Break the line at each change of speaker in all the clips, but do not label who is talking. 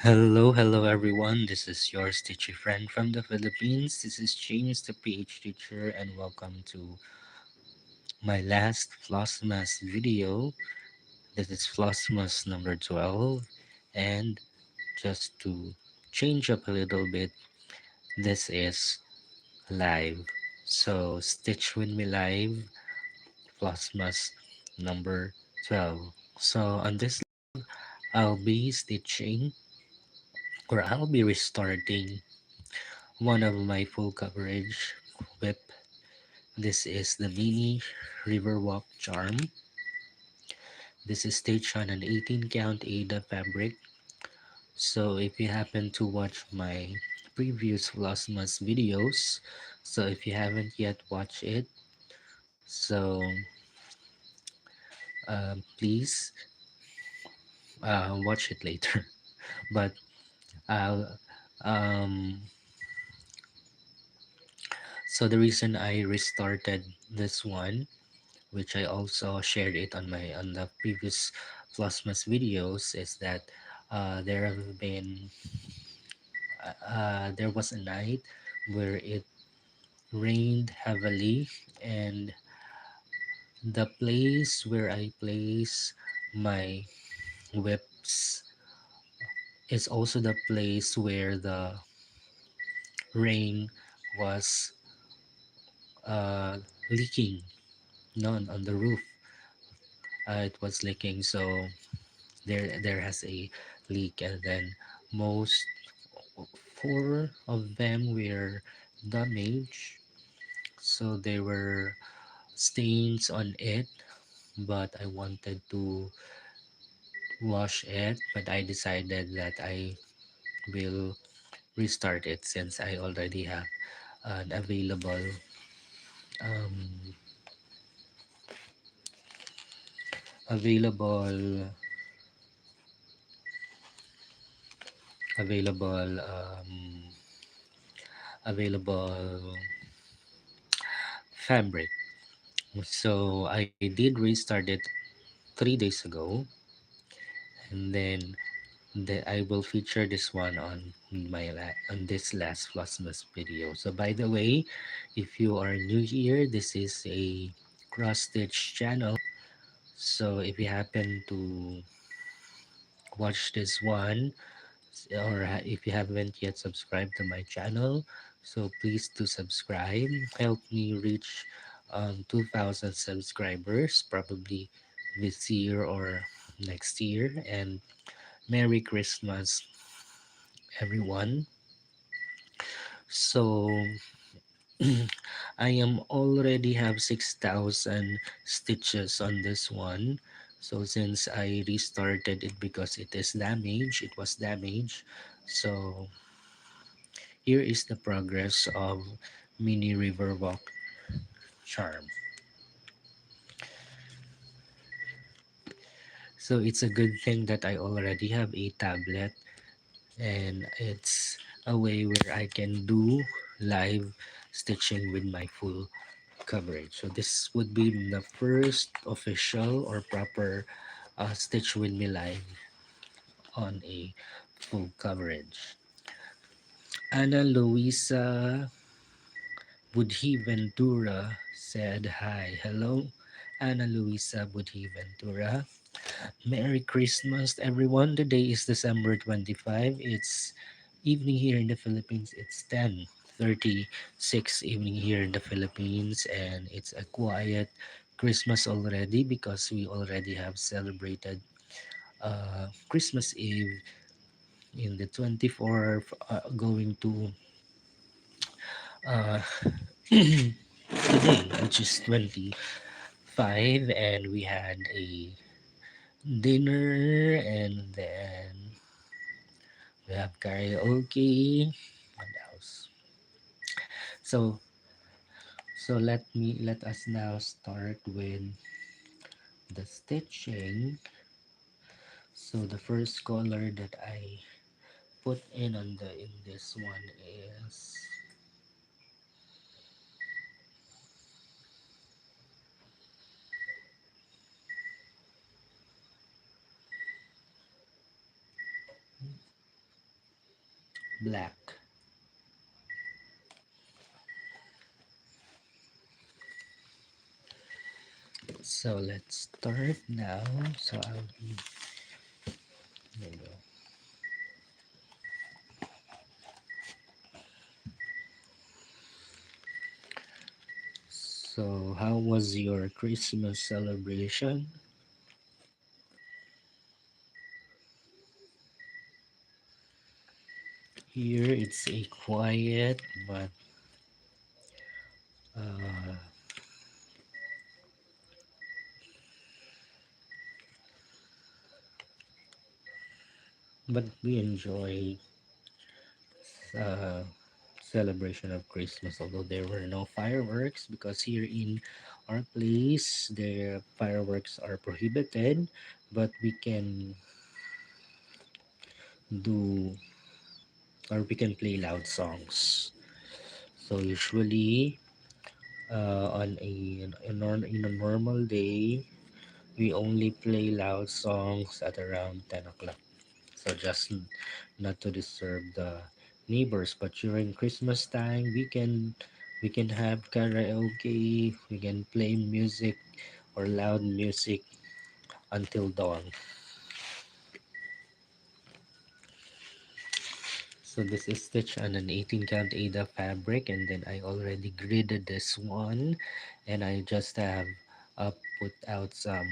Hello everyone. This is your stitchy friend from the Philippines. This is James, the PH teacher, and welcome to my last Flossmas video. This is Flossmas number 12, and just to change up a little bit, this is live. So stitch with me live, Flossmas number 12. So on this, I'll be stitching, or I'll be restarting one of my full coverage whip. This is the mini Riverwalk charm. This is stitched on an 18 count Ada fabric. So if you happen to watch my previous Flossmas videos, so if you haven't yet watched it, so please watch it later. But I'll um, so the reason I restarted this one, which I also shared it on my on the previous Flossmas videos, is that there was a night where it rained heavily, and the place where I place my whips is also the place where the rain was uh, leaking. None on the roof. It was leaking, so there has a leak, and then most four of them were damaged, so there were stains on it, but I wanted to wash it, but I decided that I will restart it since I already have an um available available available fabric. So I did restart it 3 days ago, and then I will feature this one on on this last Flossmas video. So by the way, if you are new here, this is a cross stitch channel. So if you happen to watch this one, or if you haven't yet subscribed to my channel, so please do subscribe. Help me reach 2,000 subscribers, probably this year or next year. And Merry Christmas, everyone. So I am already have 6,000 stitches on this one. So since I restarted it because it was damaged. So here is the progress of Mini Riverwalk Charm. So it's a good thing that I already have a tablet, and it's a way where I can do live stitching with my full coverage. So this would be the first official or proper Stitch with Me live on a full coverage. Ana Luisa Budhi Ventura said hi. Hello, Ana Luisa Budhi Ventura. Merry Christmas, everyone. Today is December 25. It's evening here in the Philippines. It's 10:36 evening here in the Philippines, and it's a quiet Christmas already because we already have celebrated Christmas Eve in the 24th, going to uh, today, which is 25, and we had a dinner, and then we have karaoke. What else? So let us now start with the stitching. So the first color that I put in this one is black. So let's start now. So I'll be there you go. So how was your Christmas celebration? Here it's a quiet uh, but we enjoy uh, celebration of Christmas, although there were no fireworks because here in our place the fireworks are prohibited, but we can do we can play loud songs. So usually in a normal day we only play loud songs at around 10 o'clock. So just not to disturb the neighbors. But during Christmas time, we can have karaoke, we can play music or loud music until dawn. So this is stitched on an 18 count Ada fabric, and then I already gridded this one, and I just have put out some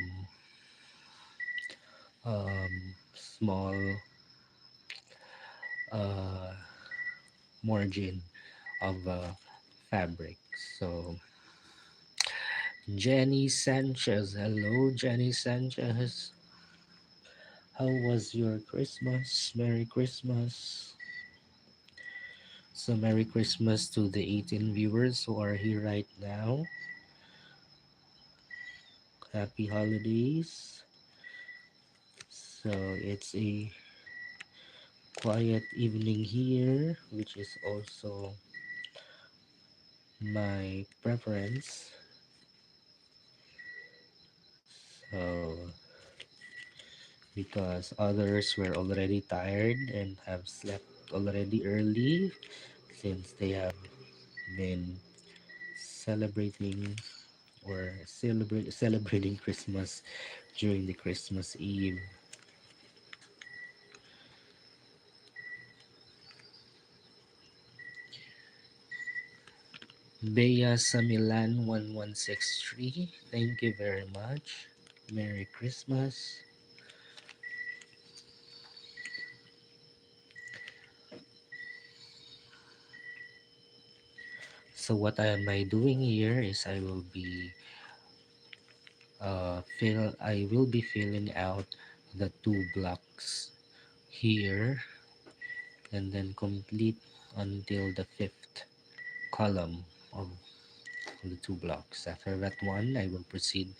small uh, margin of fabric. So Jenny Sanchez. Hello, Jenny Sanchez. How was your Christmas? Merry Christmas. So, Merry Christmas to the 18 viewers who are here right now. Happy holidays. So, it's a quiet evening here, which is also my preference. So, because others were already tired and have slept already early since they have been celebrating celebrating Christmas during the Christmas Eve. Bea Samilan 1163, thank you very much. Merry Christmas. So what am I doing here is I will be filling out the two blocks here and then complete until the fifth column of the two blocks. After that one, I will proceed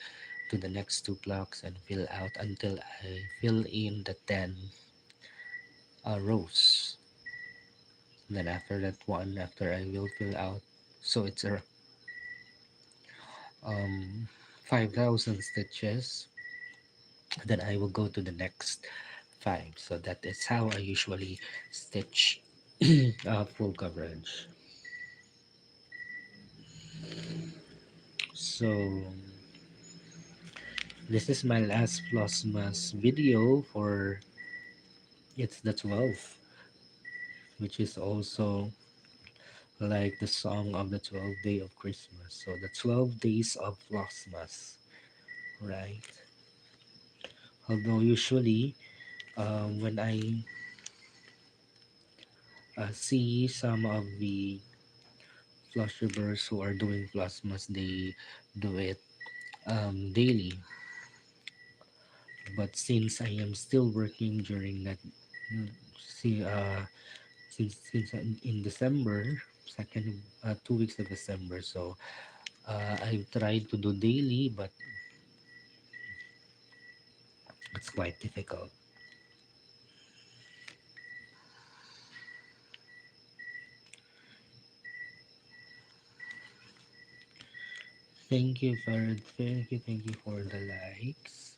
to the next two blocks and fill out until I fill in the 10 rows. And then after that one, after I will fill out, so it's a 5,000 stitches, then I will go to the next five. So that is how I usually stitch full coverage. So this is my last Flossmas video for it's the 12th, which is also like the song of the 12th day of Christmas. So the 12 days of Flossmas, right? Although usually when I see some of the Flossibers who are doing Flossmas, they do it daily. But since I am still working during that, see, since in December, second 2 weeks of December, so I've tried to do daily, but it's quite difficult. Thank you for the likes.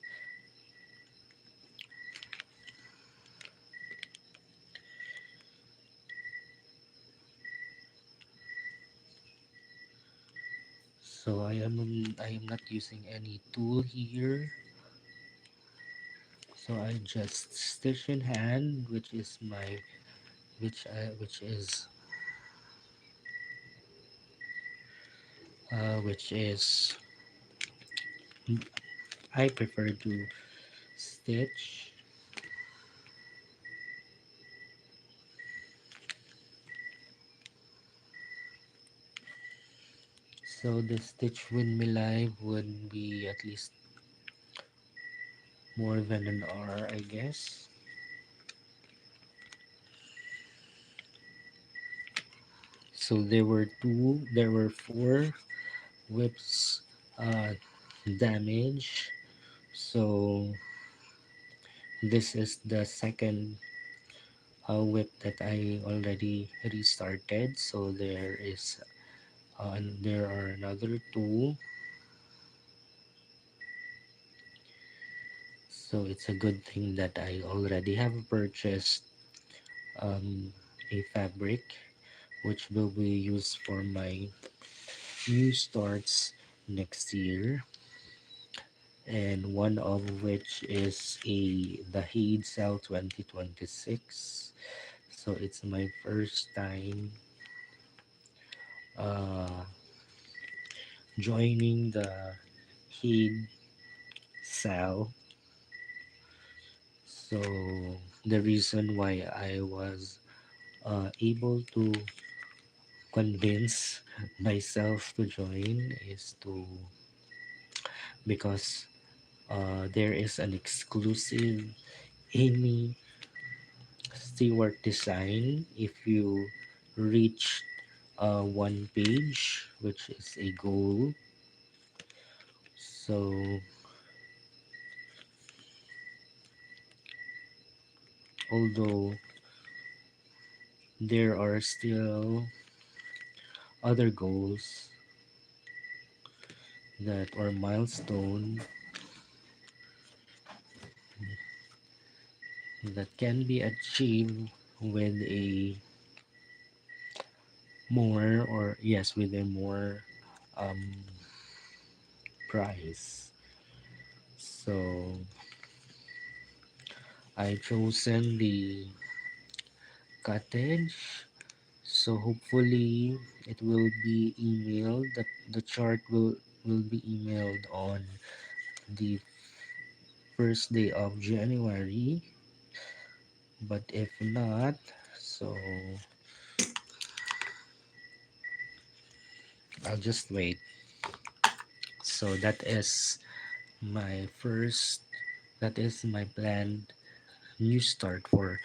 So I am not using any tool here. So I just stitch in hand, which is I prefer to stitch. So the stitch windmill live would be at least more than an hour, I guess. So there were four whips damage. So this is the second whip that I already restarted. So there are another two. So it's a good thing that I already have purchased um, a fabric which will be used for my new starts next year, and one of which is the Haid Cell 2026. So it's my first time uh, joining the Haid Cell. So the reason why I was able to convince myself to join is to because there is an exclusive Amy Stewart design if you reach one page, which is a goal. So although there are still other goals that or milestone that can be achieved with a with a more um, price. So I chosen the cottage. So hopefully it will be emailed. The chart will be emailed on the first day of January. But if not, so I'll just wait. So my first that is my planned new start for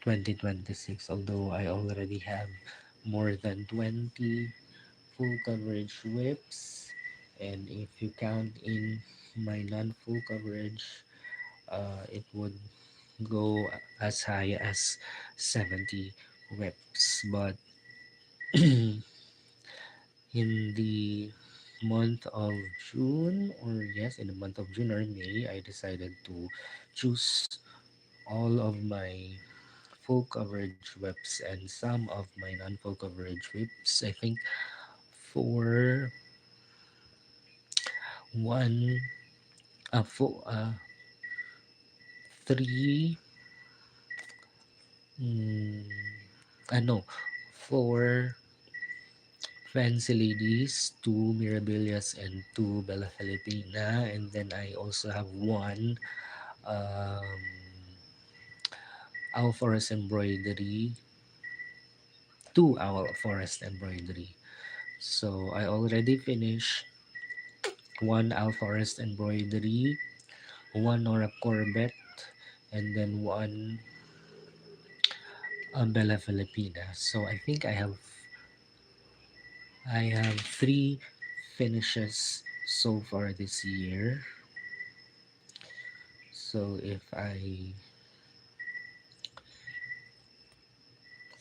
2026. Although I already have more than 20 full coverage whips, and if you count in my non-full coverage, it would go as high as 70 whips. But in the month of June, or yes, in the month of June or May, I decided to choose all of my full coverage whips and some of my non-full coverage whips. I think for one, for three, mm, no, for Fancy Ladies, two Mirabilias, and two Bella Filipina. And then I also have one um, Owl Forest Embroidery, two Owl Forest Embroidery. So I already finished one Owl Forest Embroidery, one Nora Corbett, and then one Bella Filipina. So I think I have three finishes so far this year.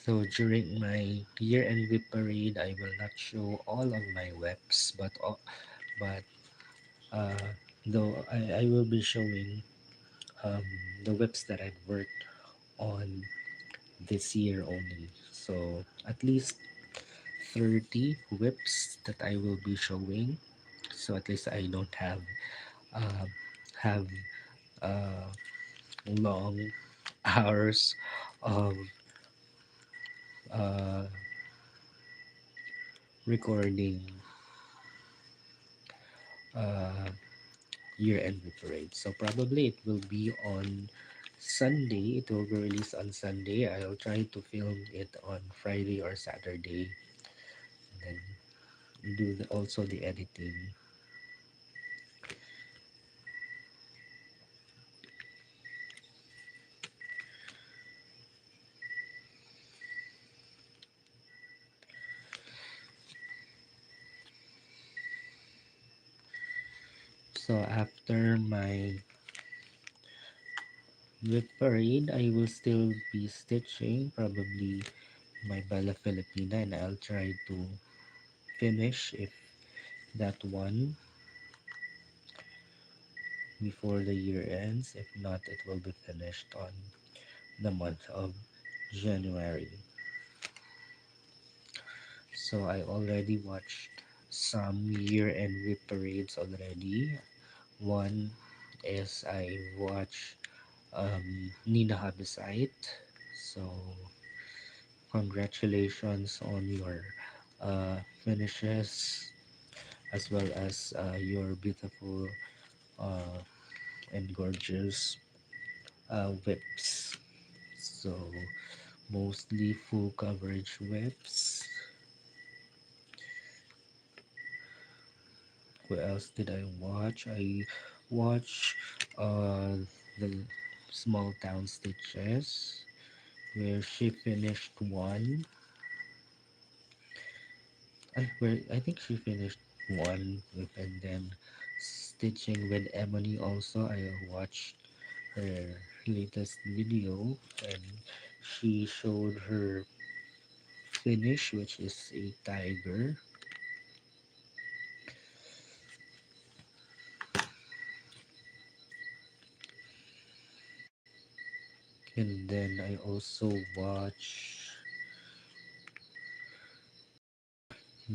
So during my year-end whip parade, I will not show all of my whips, but uh, though I will be showing um, the whips that I've worked on this year only. So at least 30 whips that I will be showing. so at least I don't uh, have uh, long hours of uh, recording uh, year-end parade. So probably it will be on Sunday. It will be released on Sunday. I'll try to film it on Friday or Saturday, and then do also the editing. So after my whip parade, I will still be stitching probably my Bella Filipina, and I'll try to finish if that one before the year ends. If not, it will be finished on the month of January. So I already watched some year-end whip parades already. One is I watched Nina Habisite. So congratulations on your finishes as well as your beautiful uh, and gorgeous whips. So mostly full coverage whips. What else did I watch? I watched the small town stitches where she finished one. I think she finished one with, and then stitching with Emily also. I watched her latest video and she showed her finish, which is a tiger. And then I also watch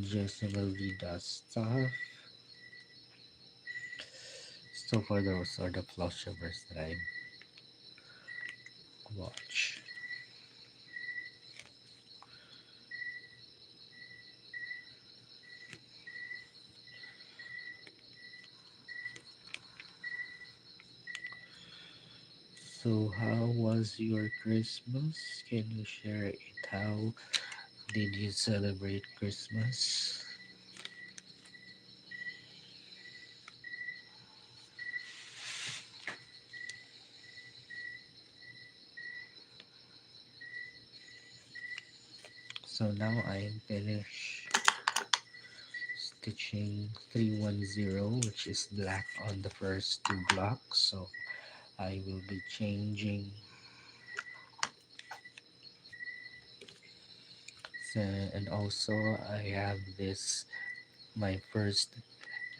Jessica Rita stuff. So far, those are the floss shivers that I watch. So, how was your Christmas? Can you share it? How did you celebrate Christmas? So now I'm finished stitching 310, which is black on the first two blocks. So I will be changing. So, and also I have this my first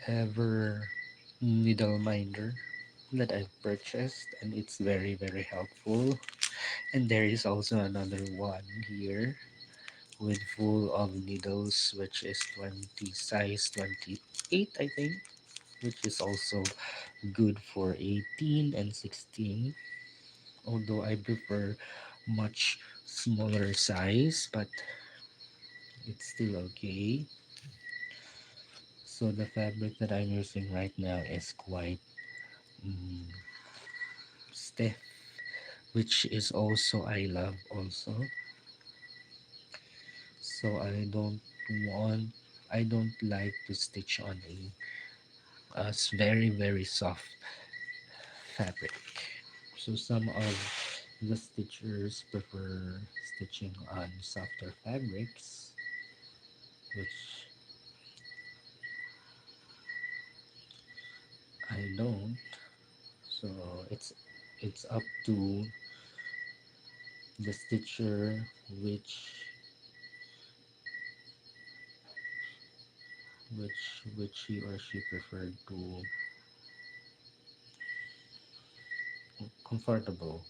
ever needle minder that I've purchased, and it's very helpful. And there is also another one here with full of needles, which is 20 size 28, I think, which is also good for 18 and 16, although I prefer much smaller size, but it's still okay. So the fabric that I'm using right now is quite mm, stiff, which is also I love also. So want I don't like to stitch on a very soft fabric. So some of the stitchers prefer stitching on softer fabrics, which I don't. So it's up to the stitcher which he or she preferred to comfortable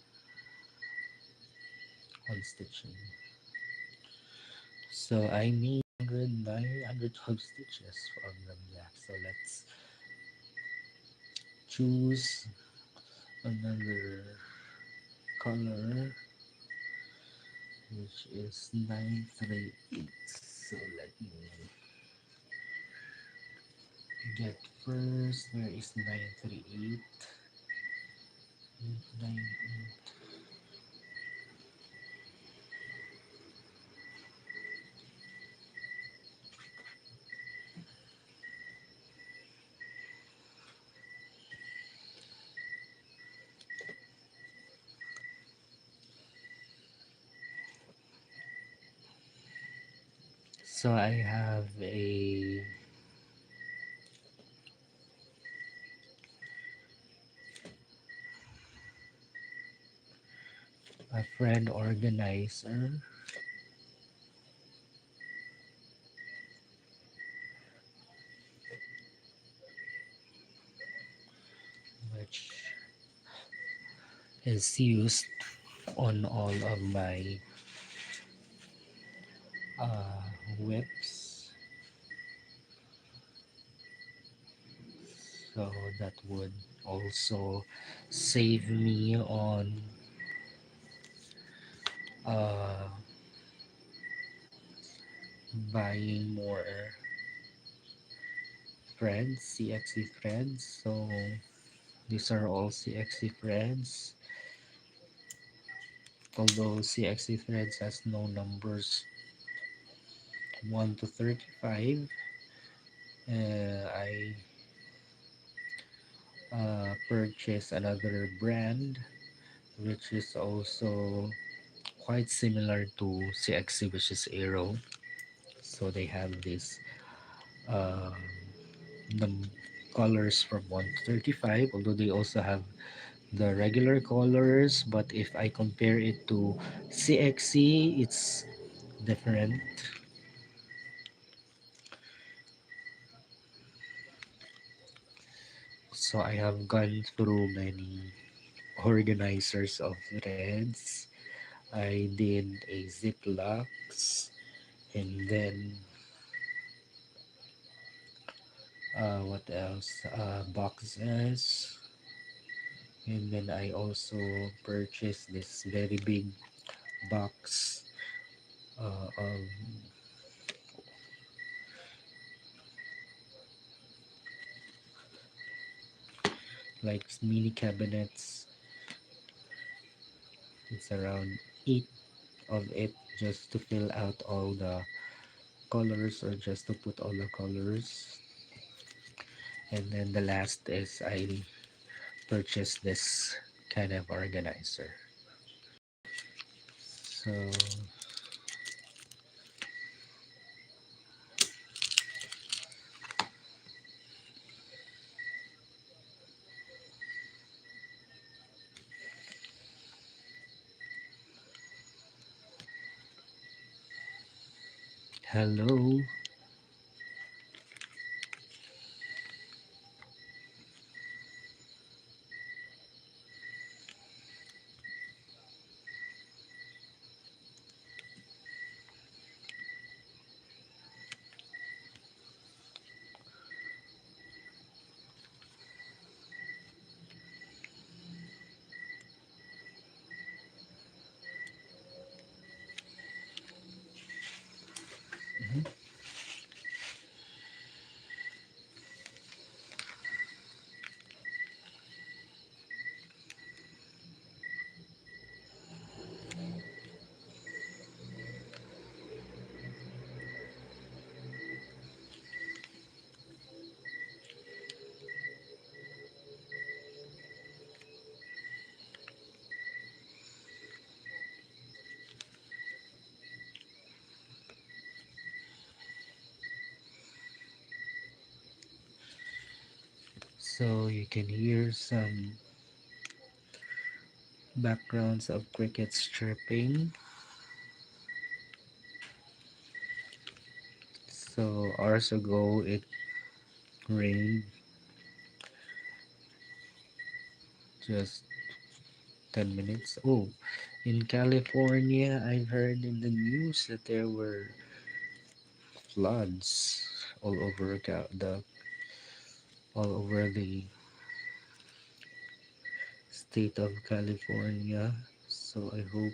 on stitching. So I made 912 stitches from them. Yeah, so let's choose another color, which is 938. So let me get first. Where is 938? 898. So I have a friend organizer, which is used on all of my uh, whips. So that would also save me on uh, buying more threads, CXC threads. So these are all CXC threads. Although CXC threads has no numbers 1 to 35, I purchased another brand which is also quite similar to CXC, which is Aero. So they have this um, num colors from 1 to 35, although they also have the regular colors. But if I compare it to CXC, it's different. So I have gone through many organizers of threads. I did a Ziplocs, and then what else? Boxes, and then I also purchased this very big box of like mini cabinets. It's around 8 of it, just to fill out all the colors, or just to put all the colors. And then the last is I purchased this kind of organizer. So hello. Mhm. So you can hear some backgrounds of crickets chirping. So hours ago it rained just 10 minutes. Oh, in California, I've heard in the news that there were floods all over all over the state of California. So I hope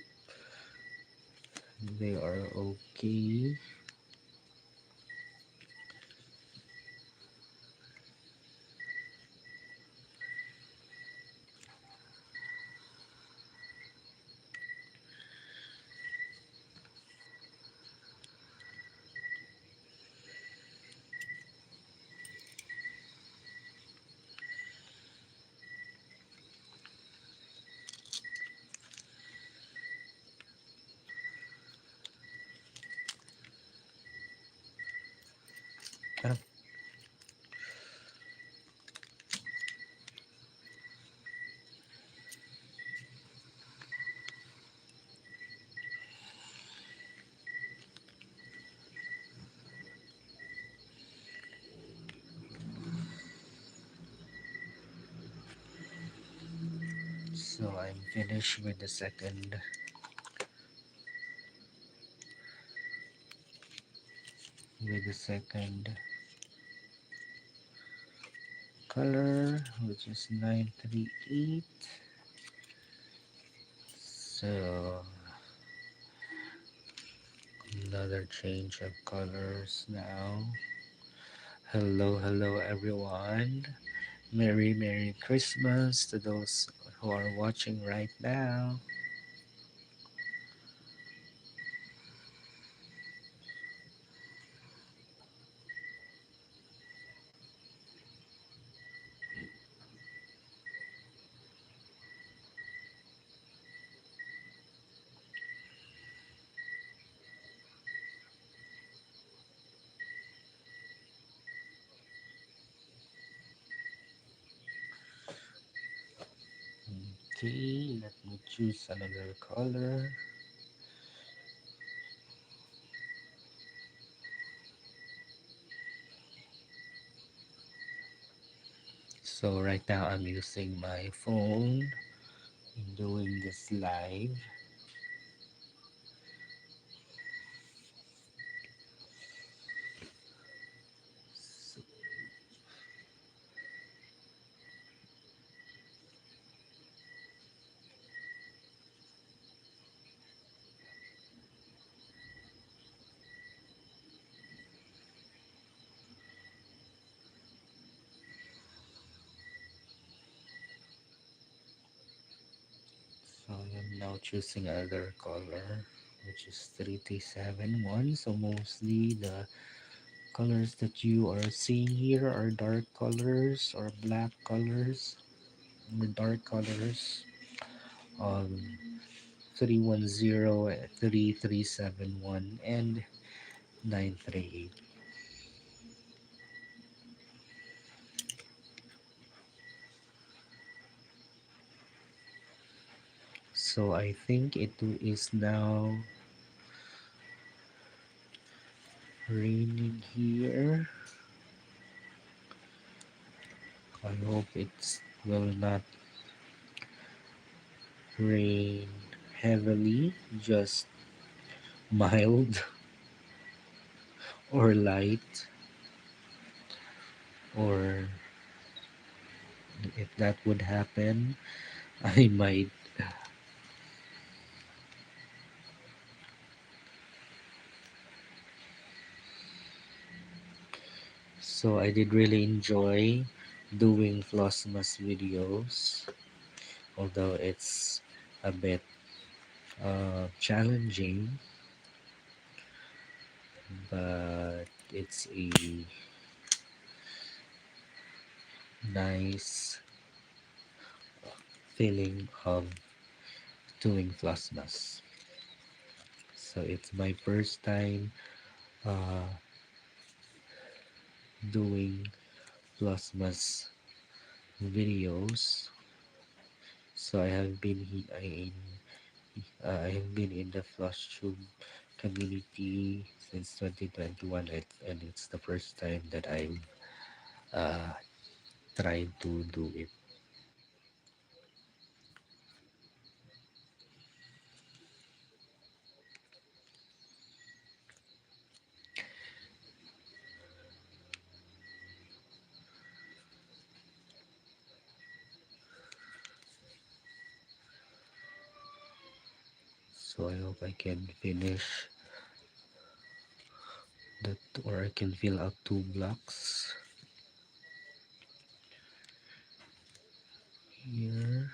they are okay. Ah, so I'm finished with the second color, which is 938. So another change of colors now. Hello, hello everyone. Merry Christmas to those who are watching right now. Okay, let me choose another color. So right now I'm using my phone in doing this live. So, so I'm now choosing another color, which is 3371. So mostly the colors that you are seeing here are dark colors or black colors, or dark colors. 310, 3371, and 938. So I think it is now raining here. I hope it will not rain heavily, just mild or light, or if that would happen, I might. So I did really enjoy doing Flossmas videos, although it's a bit challenging, but it's a nice feeling of doing Flossmas. So it's my first time uh, doing Flossmas videos. So I have been in the FlossTube community since 2021, and it's the first time that I've uh, tried to do it. So I hope I can finish that, or I can fill out two blocks here.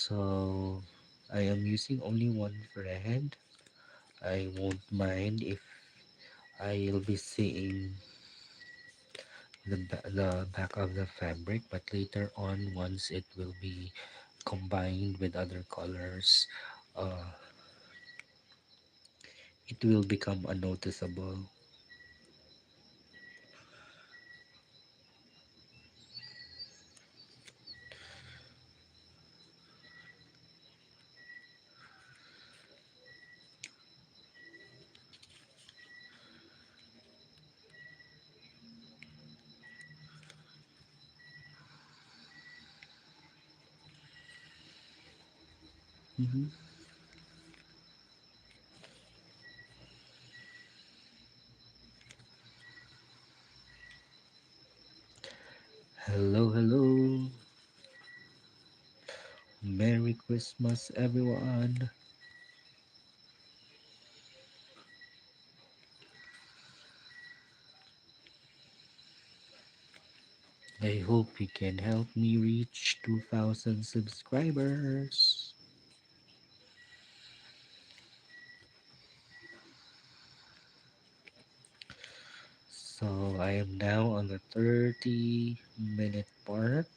So I am using only one thread. I won't mind if I'll be seeing the back of the fabric, but later on, once it will be combined with other colors, uh, it will become unnoticeable. Mhm. Hello, hello. Merry Christmas, everyone. I hope you can help me reach 2,000 subscribers. So I am now on the 30-minute mark.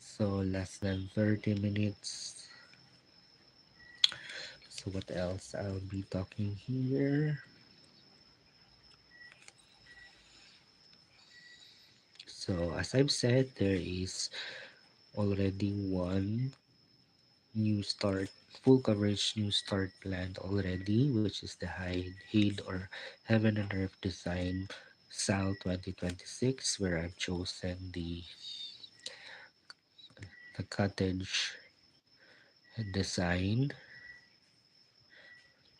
So less than 30 minutes. So what else I'll be talking here? So as I've said, there is already one new start, full coverage new start planned already, which is the Hide or Heaven and Earth Design SAL 2026, where I've chosen the cottage design.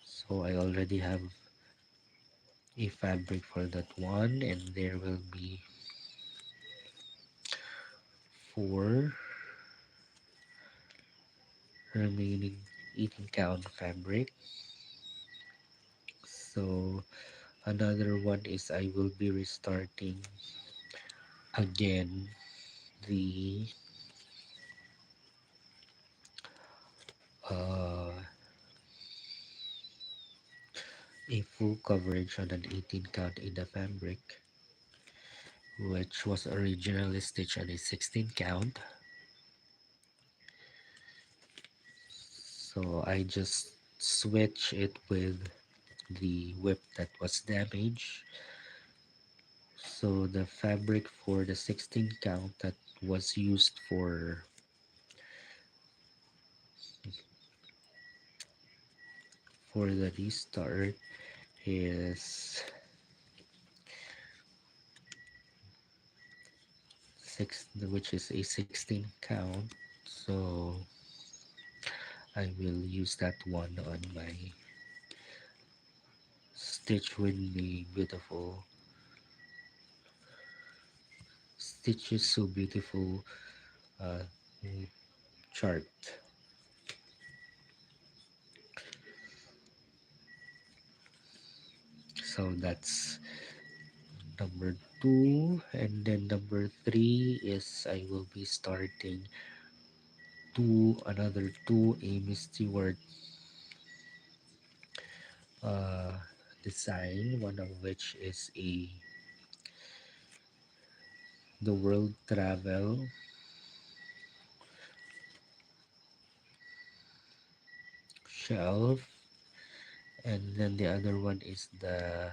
So I already have a fabric for that one, and there will be four remaining 18 count fabric. So another one is I will be restarting again the uh, a full coverage on an 18 count in the fabric, which was originally stitched on a 16 count. So I just switch it with the whip that was damaged. So the fabric for the 16 count that was used for the restart is which is a 16 count. So I will use that one on my stitch with the beautiful stitches, so beautiful uh, chart. So that's number two, and then number three is I will be starting another two Amy Stewart uh, design, one of which is the world travel shelf, and then the other one is the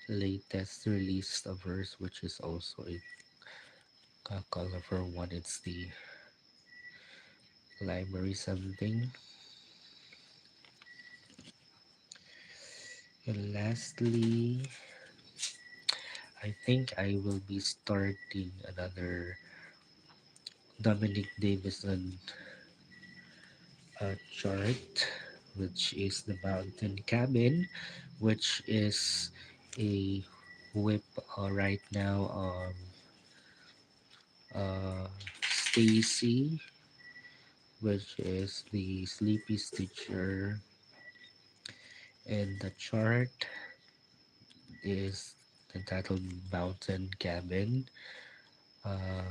latest release of hers, which is also a colorful one. It's the library something. And lastly, I think I will be starting another Dominic Davison chart. which is the mountain cabin, which is a whip right now of Stacy, which is the sleepy stitcher, and the chart is entitled Mountain Cabin. Uh,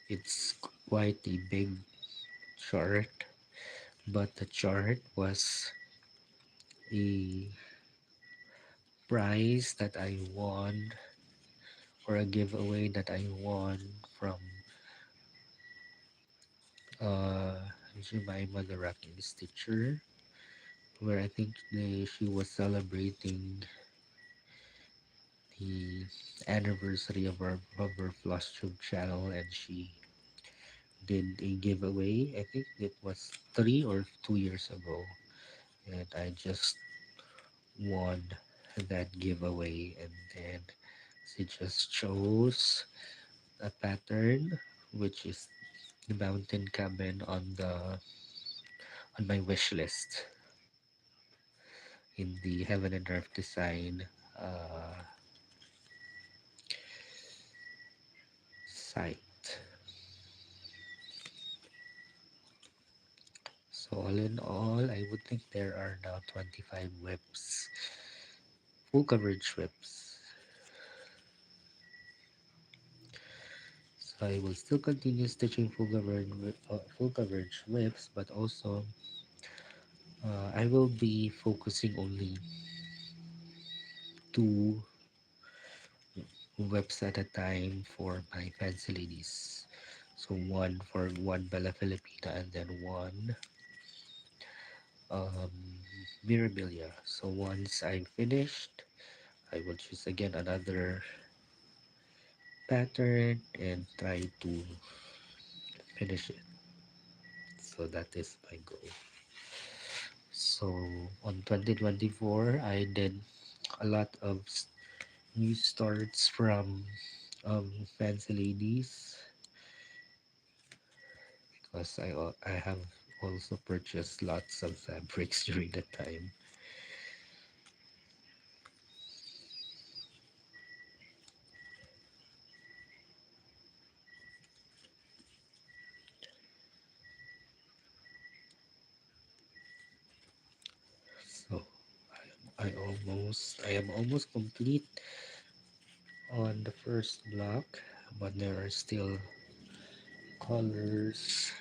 it's quite a big chart, but the chart was a prize that I won, or a giveaway that I won from uh, Jemima the Rocking Stitcher, where I think she was celebrating the anniversary of her FlossTube channel, and she did a giveaway. I think it was 3 or 2 years ago, and I just won that giveaway. And then she just chose a pattern, which is the mountain cabin on my wish list in the Heaven and Earth Design uh, site. So all in all, I would think there are now 25 whips, full coverage whips. So I will still continue stitching full coverage whips, but also I will be focusing only two whips at a time for my fancy ladies. So one Bella Filipina, and then one um, Mirabilia. So once I'm finished, I will choose again another pattern and try to finish it. So that is my goal. So on 2024, I did a lot of new starts from fancy ladies, because I have also purchased lots of fabrics during that time. So I am almost complete on the first block, but there are still colors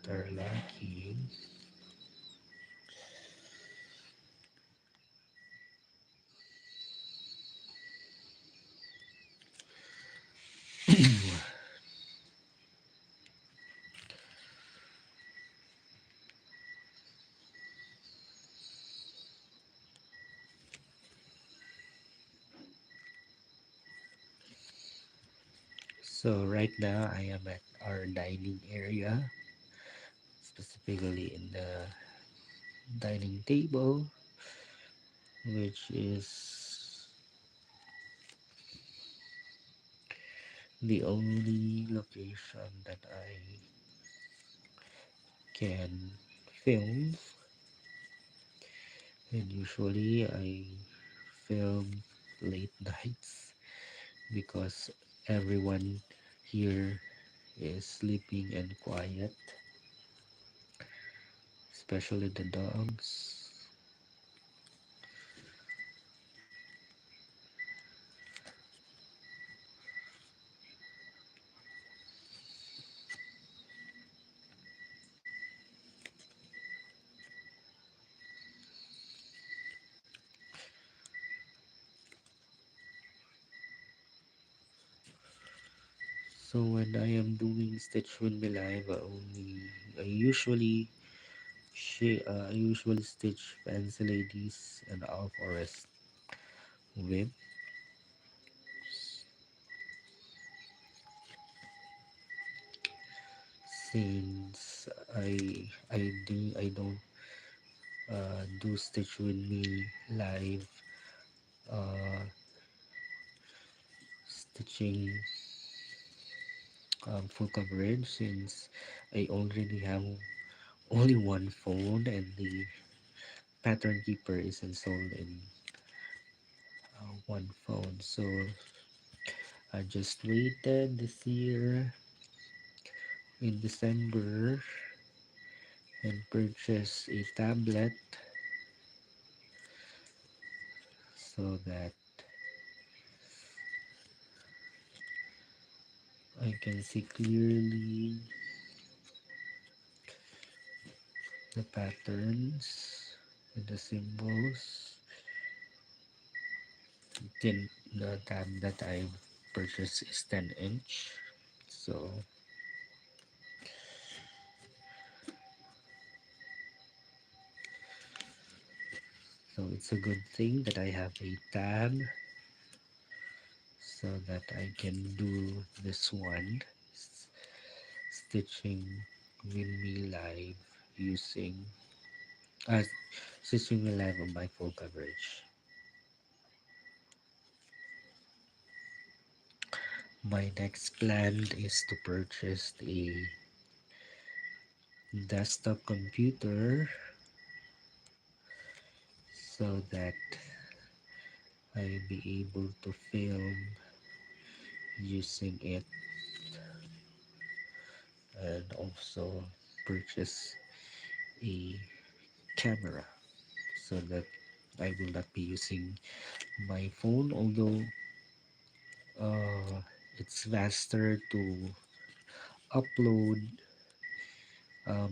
that are lacking. So right now I am at our dining area, specifically in the dining table, which is the only location that I can film. And usually I film late nights because everyone here is sleeping and quiet, especially the dogs. So when I am doing Stitch with Me Live, I usually I usually stitch Fancy Ladies and Our Forest with, since I don't do Stitch with Me Live uh, stitching full coverage since I already have only one phone and the pattern keeper is installed in one phone. So I just waited this year in December and purchased a tablet so that I can see clearly the patterns and the symbols. Then the tab that I purchased is 10-inch. So it's a good thing that I have a tab so that I can do this one stitching with me live using uh, stitching me live on my full coverage. My next plan is to purchase a desktop computer so that I'll be able to film using it and also purchase a camera so that I will not be using my phone, although it's faster to upload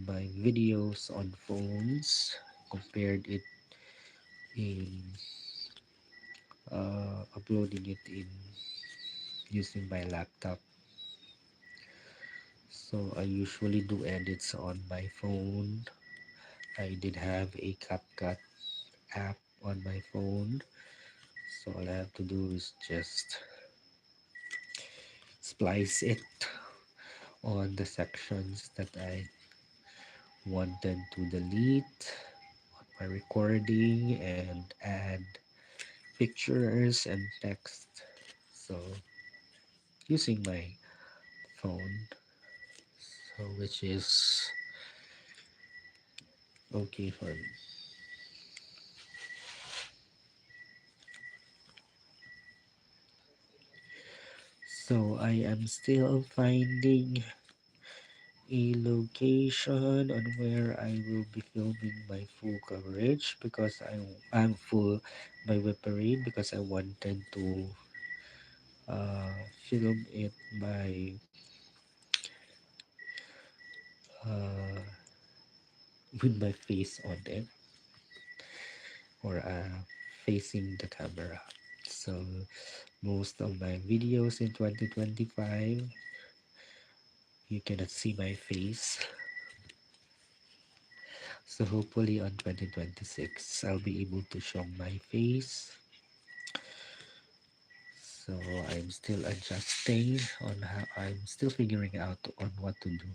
my videos on phones compared it in uploading it in using my laptop. So I usually do edits on my phone. I did have a CapCut app on my phone, so all I have to do is just splice it on the sections that I wanted to delete on my recording and add pictures and text. So using my phone, so which is okay for me. So I am still finding a location on where I will be filming my full coverage because I'm full my web parade because I wanted to film it by uh, with my face on it or facing the camera. So most of my videos in 2025 you cannot see my face. So hopefully on 2026 I'll be able to show my face. So I'm still adjusting on how I'm still figuring out on what to do.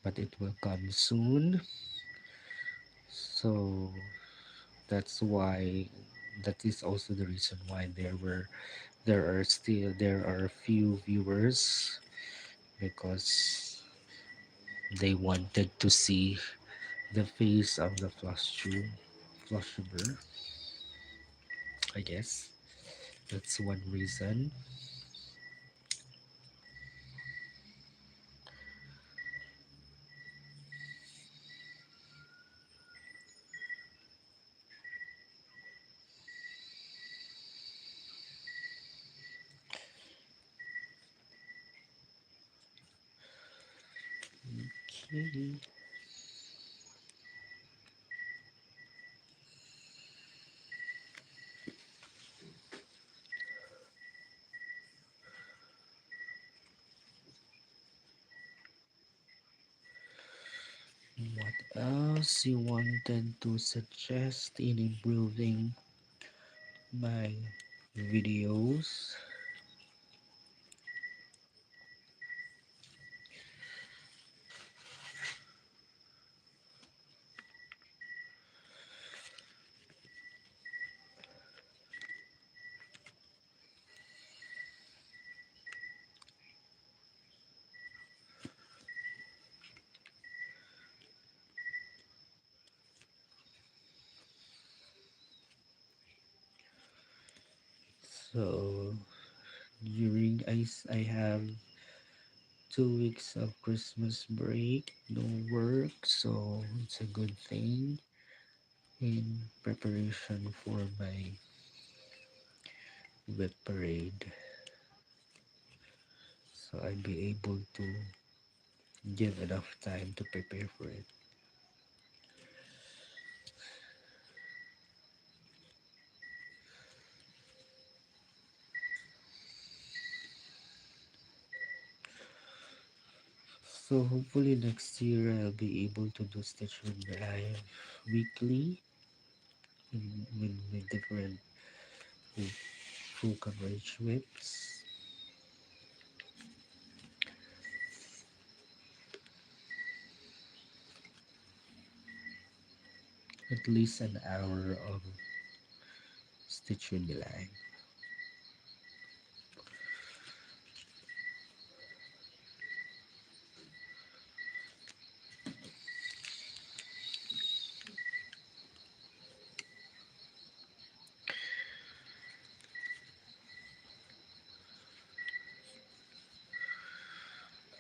But it will come soon. So that's why that is also the reason why there are few viewers because they wanted to see the face of the flossuber. I guess that's one reason. Okay. What else you wanted to suggest in improving my videos? So I have 2 weeks of Christmas break, no work, so it's a good thing in preparation for my wet parade. So I'll be able to give enough time to prepare for it. So hopefully next year I'll be able to do Stitch with Live weekly with different full, full coverage whips. At least an hour of Stitch with Live.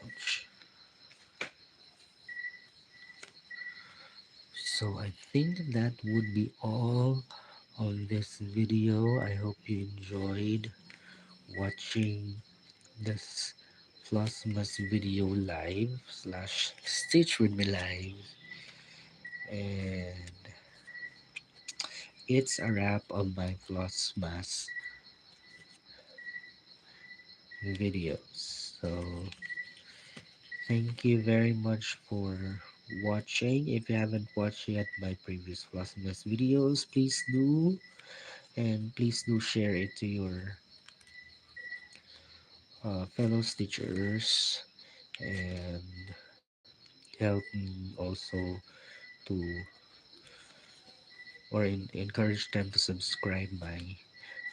Ouch. So I think that would be all on this video. I hope you enjoyed watching this Flossmas video live slash Stitch with me live. And it's a wrap of my Flossmas videos. So thank you very much for watching. If you haven't watched yet my previous Flossmas videos, please do. And please do share it to your fellow stitchers and help me also to encourage them to subscribe my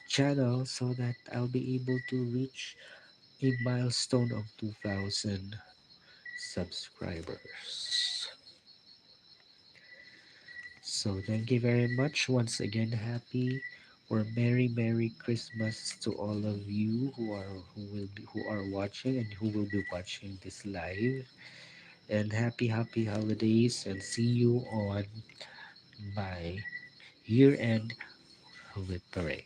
channel so that I'll be able to reach a milestone of 2,000 subscribers. So thank you very much once again. Happy or Merry Christmas to all of you who are watching and who will be watching this live. And happy holidays, and see you on my year-end with parade.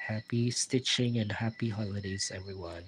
Happy stitching and happy holidays, everyone.